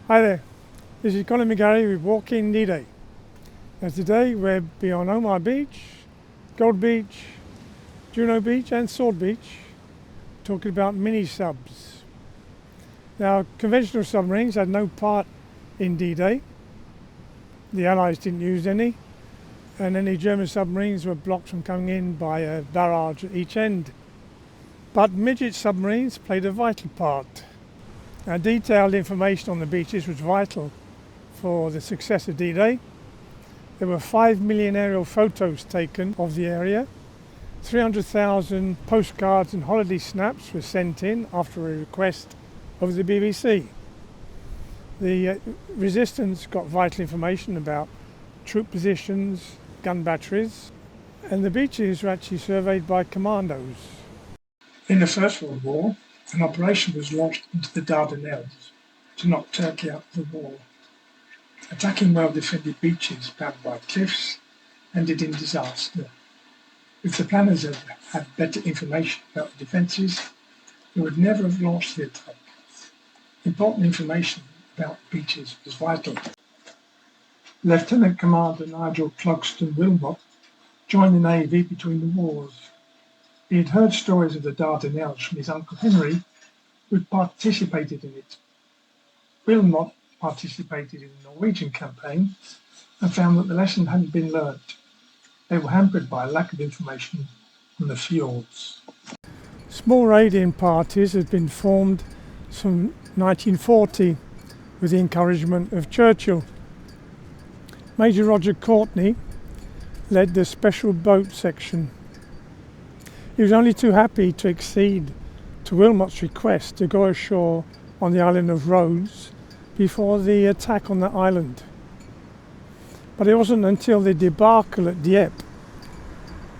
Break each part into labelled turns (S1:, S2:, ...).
S1: Hi there, this is Colin McGarry with Walking D-Day. And today we'll be on Omaha Beach, Gold Beach, Juno Beach and Sword Beach, talking about mini-subs. Now, conventional submarines had no part in D-Day. The Allies didn't use any, and any German submarines were blocked from coming in by a barrage at each end. But midget submarines played a vital part. Now, detailed information on the beaches was vital for the success of D-Day. There were 5 million aerial photos taken of the area. 300,000 postcards and holiday snaps were sent in after a request of the BBC. The resistance got vital information about troop positions, gun batteries, and the beaches were actually surveyed by commandos.
S2: In the First World War, an operation was launched into the Dardanelles to knock Turkey out of the war. Attacking well-defended beaches bounded by cliffs ended in disaster. If the planners had had better information about the defences, they would never have launched the attack. Important information about beaches was vital. Lieutenant Commander Nigel Clugston Wilmot joined the Navy between the wars. He had heard stories of the Dardanelles from his uncle Henry, who had participated in it. Wilmot participated in the Norwegian campaign and found that the lesson hadn't been learnt. They were hampered by a lack of information on the fjords.
S1: Small raiding parties had been formed from 1940 with the encouragement of Churchill. Major Roger Courtney led the special boat section. He was only too happy to accede to Wilmot's request to go ashore on the island of Rhodes before the attack on that island. But it wasn't until the debacle at Dieppe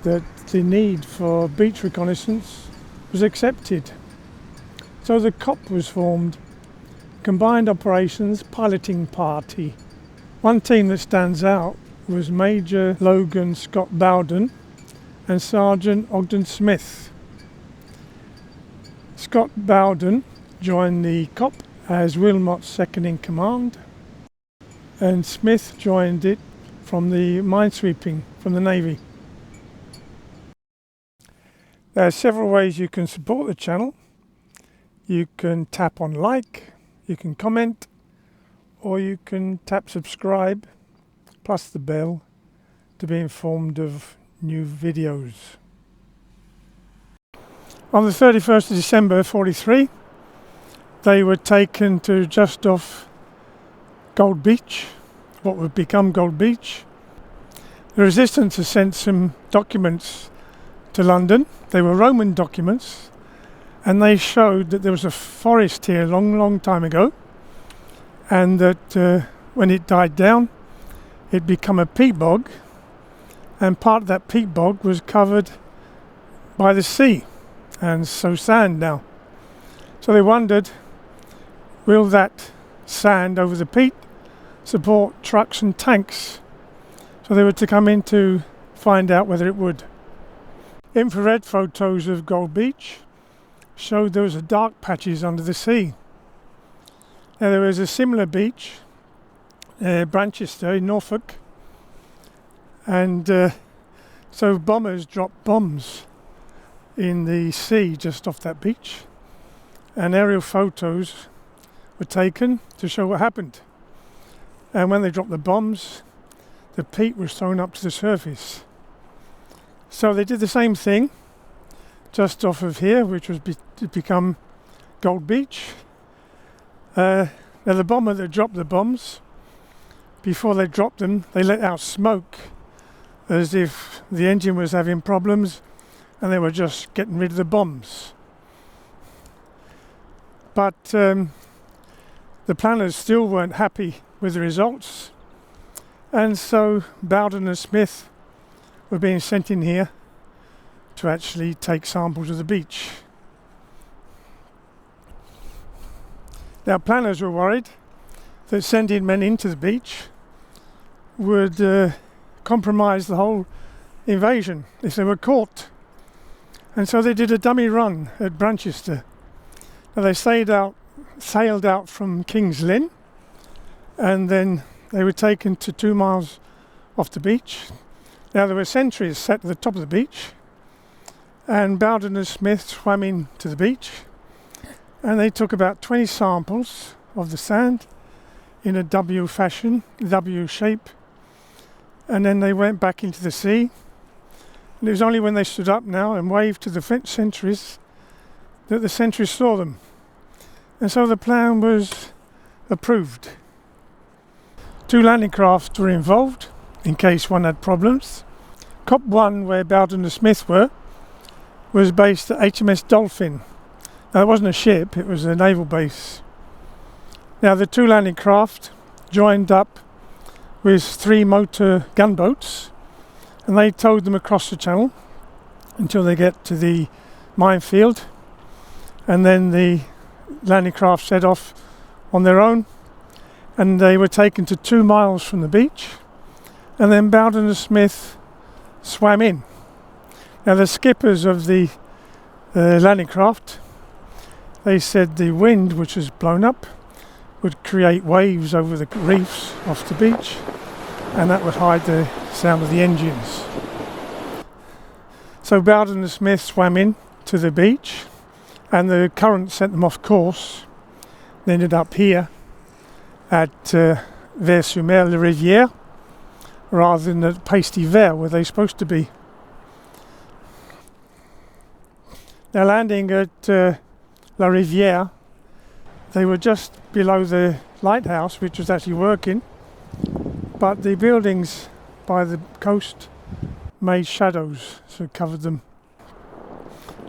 S1: that the need for beach reconnaissance was accepted. So the COPP was formed, Combined Operations Piloting Party. One team that stands out was Major Logan Scott-Bowden and Sergeant Ogden-Smith. Scott-Bowden joined the COPP as Wilmot's second in command, and Smith joined it from the minesweeping from the Navy. There are several ways you can support the channel. You can tap on like, you can comment, or you can tap subscribe plus the bell to be informed of new videos. On the 31st of December 43, they were taken to just off Gold Beach, what would become Gold Beach. The resistance has sent some documents to London. They were Roman documents, and they showed that there was a forest here a long time ago, and that when it died down, it became a peat bog, and part of that peat bog was covered by the sea, and so sand now. So they wondered, will that sand over the peat support trucks and tanks? So they were to come in to find out whether it would. Infrared photos of Gold Beach showed there was dark patches under the sea. Now there was a similar beach, Branchester in Norfolk, and so bombers dropped bombs in the sea just off that beach, and aerial photos were taken to show what happened. And when they dropped the bombs, the peat was thrown up to the surface. So they did the same thing just off of here, which was to become Gold Beach. Now the bomber that dropped the bombs, before they dropped them, they let out smoke as if the engine was having problems and they were just getting rid of the bombs. But the planners still weren't happy with the results, and so Bowden and Smith were being sent in here to actually take samples of the beach. Now, planners were worried that sending men into the beach would compromise the whole invasion if they were caught. And so they did a dummy run at Branchester. Now they sailed out from King's Lynn and then they were taken to 2 miles off the beach. Now there were sentries set at the top of the beach, and Bowden and Smith swam in to the beach, and they took about 20 samples of the sand in a W fashion, W shape, and then they went back into the sea. And it was only when they stood up now and waved to the French sentries that the sentries saw them. And so the plan was approved. 2 landing crafts were involved in case one had problems. COPP 1, where Bowden and Smith were, was based at HMS Dolphin. Now it wasn't a ship, it was a naval base. Now the 2 landing craft joined up with 3 motor gunboats, and they towed them across the channel until they get to the minefield, and then the landing craft set off on their own, and they were taken to 2 miles from the beach, and then Bowden and Smith swam in. Now the skippers of the landing craft, they said the wind, which was blown up, would create waves over the reefs off the beach, and that would hide the sound of the engines. So Bowden and Smith swam in to the beach, and the current sent them off course. They ended up here at Vers-sur-Mer-la-Rivière, rather than at Pasty-Vert, where they're supposed to be. Now landing at La Rivière, they were just below the lighthouse, which was actually working, but the buildings by the coast made shadows, so it covered them.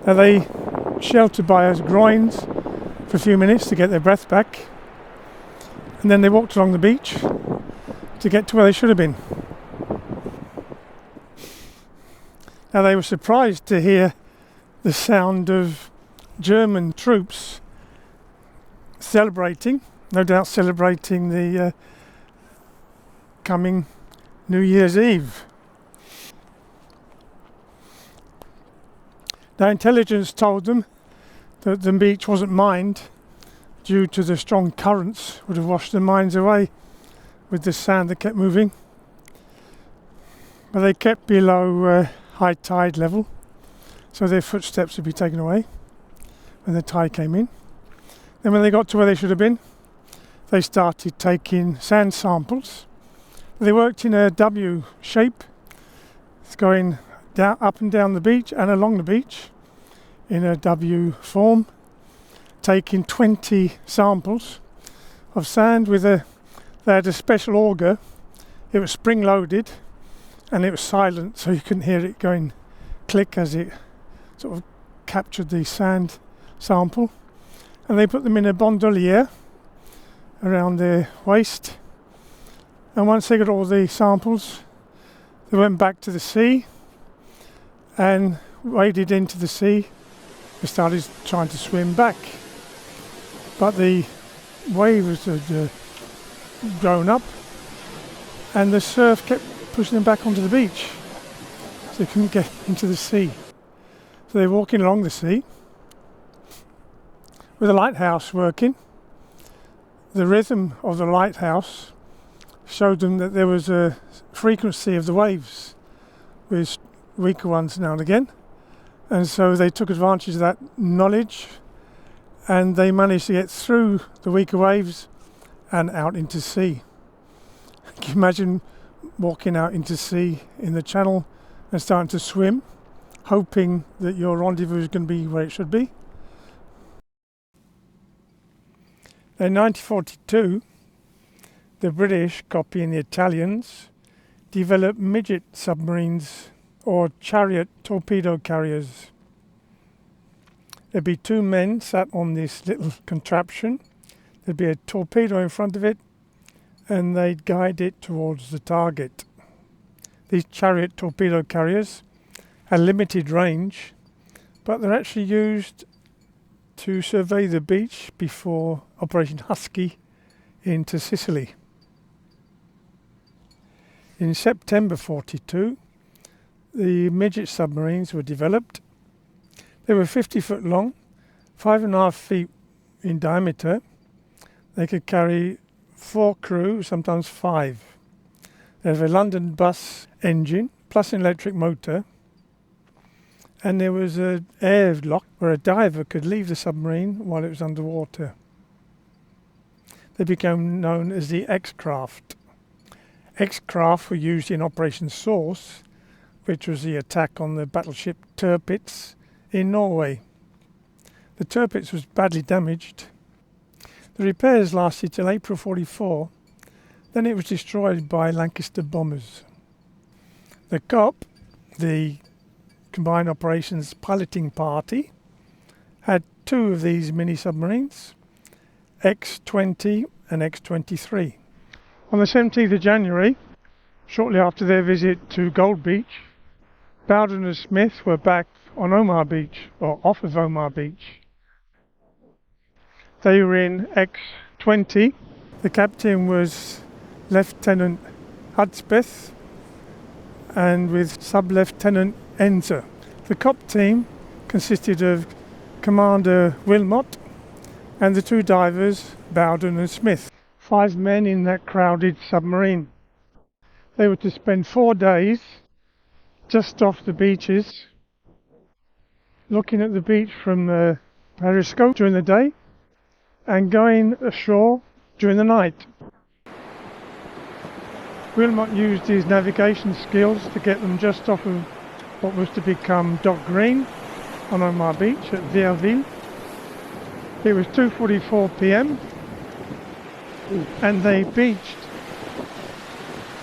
S1: Now they sheltered by us groins for a few minutes to get their breath back, and then they walked along the beach to get to where they should have been. Now they were surprised to hear the sound of German troops celebrating, no doubt celebrating the coming New Year's Eve. Now intelligence told them that the beach wasn't mined due to the strong currents would have washed the mines away with the sand that kept moving. But they kept below high tide level, so their footsteps would be taken away when the tide came in. Then when they got to where they should have been, they started taking sand samples. They worked in a W shape. It's going down, up and down the beach and along the beach in a W form, taking 20 samples of sand with they had a special auger. It was spring loaded and it was silent, so you couldn't hear it going click as it sort of captured the sand sample. And they put them in a bandolier around their waist, and once they got all the samples, they went back to the sea and waded into the sea. They started trying to swim back, but the waves had grown up and the surf kept pushing them back onto the beach, so they couldn't get into the sea. So they're walking along the sea with the lighthouse working. The rhythm of the lighthouse showed them that there was a frequency of the waves with weaker ones now and again, and so they took advantage of that knowledge and they managed to get through the weaker waves and out into sea. Can you imagine walking out into sea in the channel and starting to swim, hoping that your rendezvous is going to be where it should be? In 1942, the British, copying the Italians, developed midget submarines, or chariot torpedo carriers. There'd be 2 men sat on this little contraption. There'd be a torpedo in front of it, and they'd guide it towards the target. These chariot torpedo carriers had limited range, but they're actually used to survey the beach before Operation Husky into Sicily. In September 42, the midget submarines were developed. They were 50 foot long, 5.5 feet in diameter. They could carry 4 crew, sometimes 5. They have a London bus engine plus an electric motor, and there was an airlock where a diver could leave the submarine while it was underwater. They became known as the X-craft. X-craft were used in Operation Source, which was the attack on the battleship Tirpitz in Norway. The Tirpitz was badly damaged. The repairs lasted till April 44, then it was destroyed by Lancaster bombers. The COPP, the Combined Operations Piloting Party, had 2 of these mini-submarines, X-20 and X-23. On the 17th of January, shortly after their visit to Gold Beach, Bowden and Smith were back on Omaha Beach, or off of Omaha Beach. They were in X-20. The captain was Lieutenant Hudspeth, and with Sub-Lieutenant Enzer. The COPP team consisted of Commander Wilmot and the 2 divers, Bowden and Smith. 5 men in that crowded submarine. They were to spend 4 days just off the beaches, looking at the beach from the periscope during the day and going ashore during the night. Wilmot used his navigation skills to get them just off of what was to become Dock Green on Omaha Beach at Vierville. It was 2:44 p.m. and they beached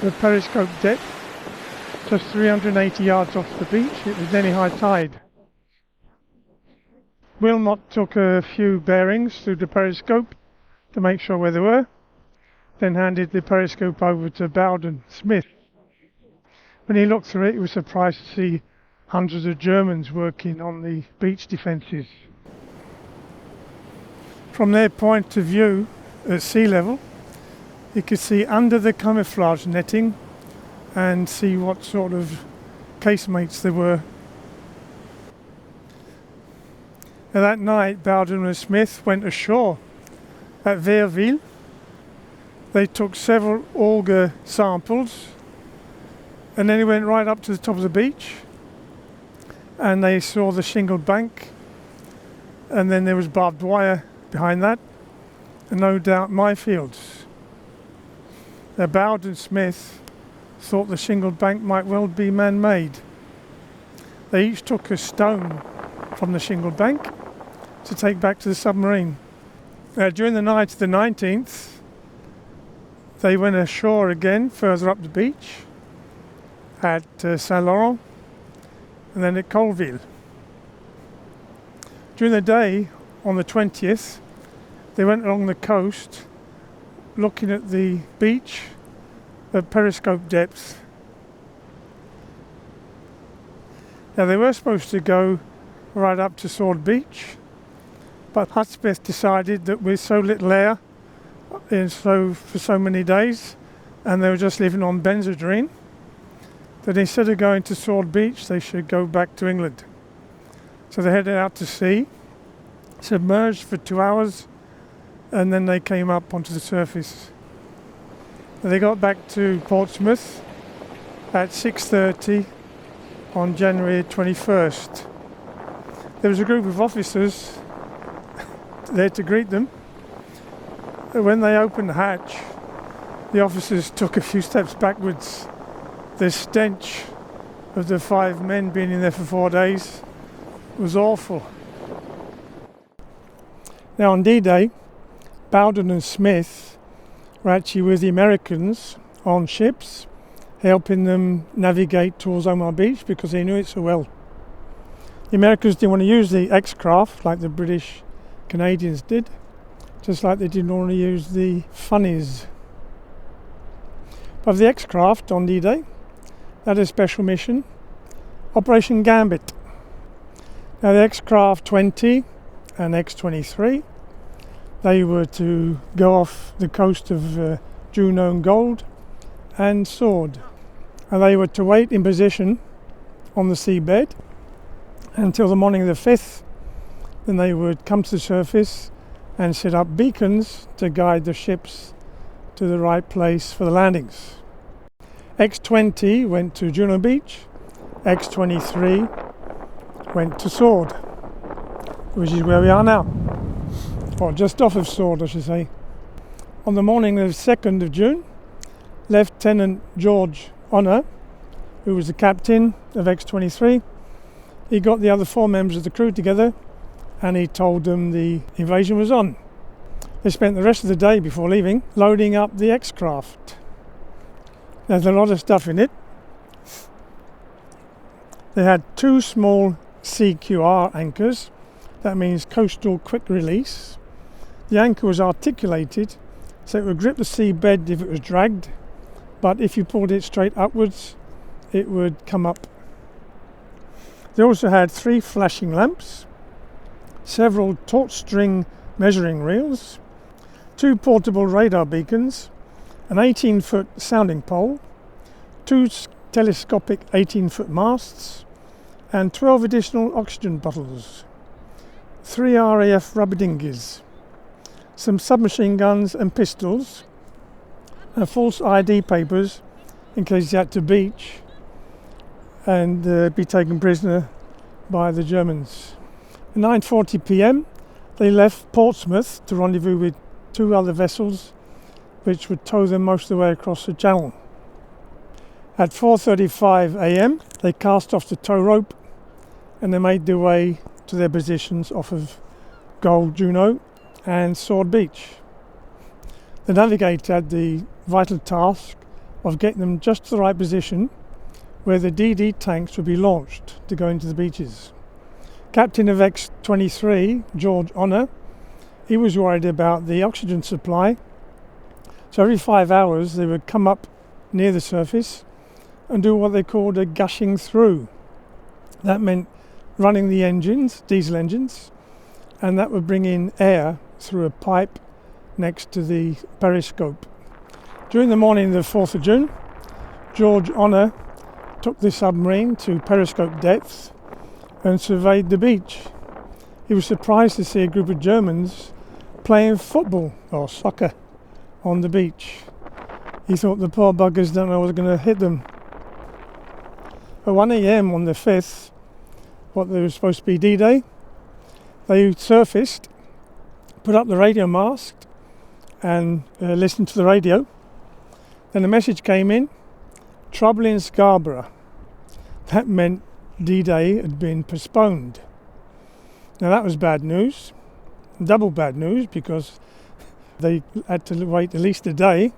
S1: the periscope deck just 380 yards off the beach. It was nearly high tide. Wilmot took a few bearings through the periscope to make sure where they were, then handed the periscope over to Bowden Smith. When he looked through it, he was surprised to see hundreds of Germans working on the beach defences. From their point of view at sea level, you could see under the camouflage netting and see what sort of casemates there were. Now that night, Bowden and Smith went ashore at Vierville. They took several auger samples, and then he went right up to the top of the beach, and they saw the shingled bank, and then there was barbed wire behind that, and no doubt minefields. Now Bowden and Smith thought the shingled bank might well be man-made. They each took a stone from the shingled bank to take back to the submarine. During the night of the 19th, they went ashore again further up the beach at Saint Laurent and then at Colville. During the day, on the 20th, they went along the coast looking at the beach at periscope depth. Now they were supposed to go right up to Sword Beach, but Hudspeth decided that with so little air for so many days, and they were just living on benzodrine, that instead of going to Sword Beach, they should go back to England. So they headed out to sea, submerged for 2 hours, and then they came up onto the surface. And they got back to Portsmouth at 6:30 on January 21st. There was a group of officers there to greet them. When they opened the hatch, the officers took a few steps backwards. The stench of the 5 men being in there for 4 days was awful. Now on D-Day, Bowden and Smith were actually with the Americans on ships, helping them navigate towards Omaha Beach because they knew it so well. The Americans didn't want to use the X-craft like the British Canadians did, just like they didn't want to use the funnies. But the X-craft on D-Day, that is a special mission, Operation Gambit. Now the X-craft 20 and X-23, they were to go off the coast of Juneau and Gold and Sword, and they were to wait in position on the seabed until the morning of the 5th. Then they would come to the surface and set up beacons to guide the ships to the right place for the landings. X-20 went to Juno Beach, X-23 went to Sword, which is where we are now, or just off of Sword I should say. On the morning of the 2nd of June, Lieutenant George Honor, who was the captain of X-23, he got the other 4 members of the crew together and he told them the invasion was on. They spent the rest of the day before leaving loading up the X-craft. There's a lot of stuff in it. They had 2 small CQR anchors, that means coastal quick release. The anchor was articulated so it would grip the seabed if it was dragged, but if you pulled it straight upwards it would come up. They also had 3 flashing lamps, several taut string measuring reels, 2 portable radar beacons, an 18-foot sounding pole, 2 telescopic 18-foot masts, and 12 additional oxygen bottles, 3 RAF rubber dinghies, some submachine guns and pistols, and false ID papers in case you had to beach and be taken prisoner by the Germans. At 9:40 p.m. they left Portsmouth to rendezvous with 2 other vessels which would tow them most of the way across the channel. At 4:35 a.m. they cast off the tow rope and they made their way to their positions off of Gold Juno and Sword Beach. The navigator had the vital task of getting them just to the right position where the DD tanks would be launched to go into the beaches. Captain of X-23, George Honor, he was worried about the oxygen supply, so every 5 hours they would come up near the surface and do what they called a gushing through. That meant running the engines, diesel engines, and that would bring in air through a pipe next to the periscope. During the morning of the 4th of June, George Honor took the submarine to periscope depth and surveyed the beach. He was surprised to see a group of Germans playing football or soccer on the beach. He thought the poor buggers don't know what's going to hit them. At 1 a.m. on the 5th, what they were supposed to be D-Day, they surfaced, put up the radio mast and listened to the radio. Then a message came in, trouble in Scarborough. That meant D-Day had been postponed. Now that was bad news, double bad news, because they had to wait at least a day,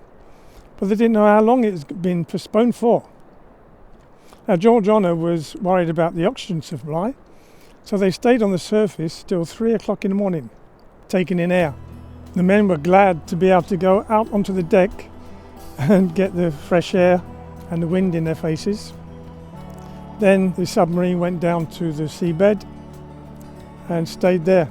S1: but they didn't know how long it's been postponed for. Now George Honor was worried about the oxygen supply, so they stayed on the surface till 3 o'clock in the morning, taking in air. The men were glad to be able to go out onto the deck and get the fresh air and the wind in their faces. Then the submarine went down to the seabed and stayed there.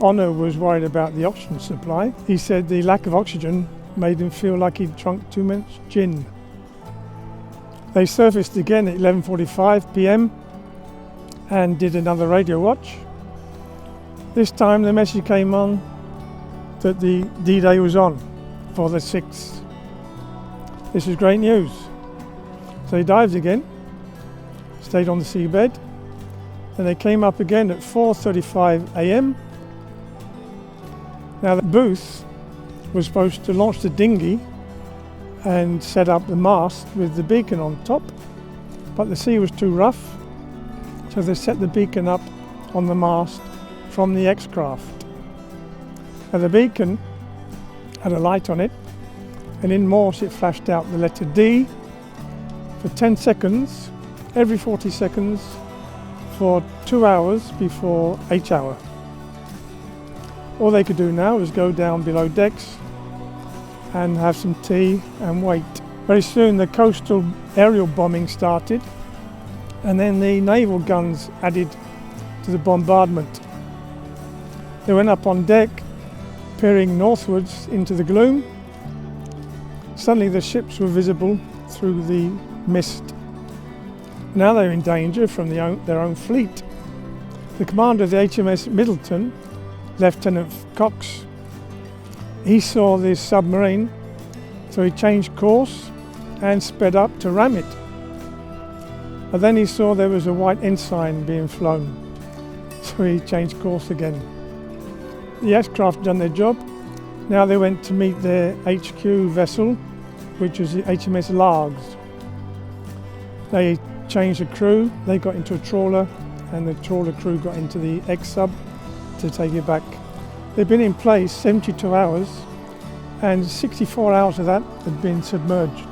S1: Honor was worried about the oxygen supply. He said the lack of oxygen made him feel like he'd drunk too much gin. They surfaced again at 11:45 p.m. and did another radio watch. This time the message came on that the D-Day was on for the 6th. This was great news. So they dived again, stayed on the seabed, and they came up again at 4:35 a.m. Now the Booth was supposed to launch the dinghy and set up the mast with the beacon on top, but the sea was too rough, so they set the beacon up on the mast from the X-craft. Now the beacon had a light on it, and in Morse it flashed out the letter D for 10 seconds, every 40 seconds, for 2 hours before H-hour. All they could do now was go down below decks and have some tea and wait. Very soon the coastal aerial bombing started, and then the naval guns added to the bombardment. They went up on deck, peering northwards into the gloom. Suddenly the ships were visible through the mist. Now they were in danger from their own fleet. The commander of the HMS Middleton, Lieutenant Cox, He saw this submarine, so he changed course and sped up to ram it. But then he saw there was a white ensign being flown, so he changed course again. The aircraft done their job. Now they went to meet their HQ vessel, which was the HMS Largs. They changed the crew, they got into a trawler, and the trawler crew got into the X-sub to take it back. They'd been in place 72 hours, and 64 hours of that had been submerged.